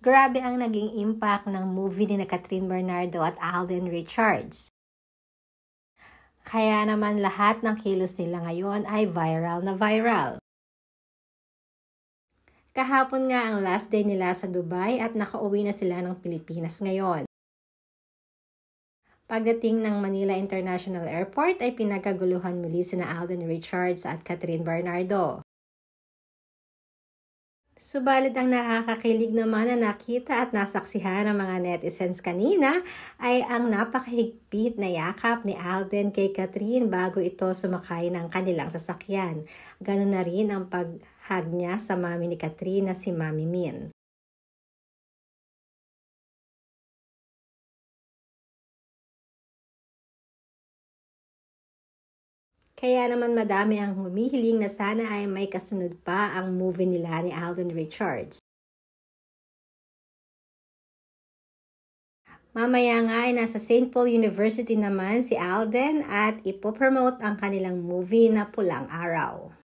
Grabe ang naging impact ng movie ni Catherine Bernardo at Alden Richards. Kaya naman lahat ng kilos nila ngayon ay viral na viral. Kahapon nga ang last day nila sa Dubai at nakauwi na sila ng Pilipinas ngayon. Pagdating ng Manila International Airport ay pinagkaguluhan muli sina Alden Richards at Catherine Bernardo. Subalit ang nakakakilig naman na nakita at nasaksihan ng mga netizens kanina ay ang napakahigpit na yakap ni Alden kay Catherine bago ito sumakay ng kanilang sasakyan. Ganun na rin ang paghag niya sa mami ni Catherine na si Mami Min. Kaya naman madami ang humihiling na sana ay may kasunod pa ang movie nila ni Alden Richards. Mamaya nga ay nasa St. Paul University naman si Alden at ipopromote ang kanilang movie na Pulang Araw.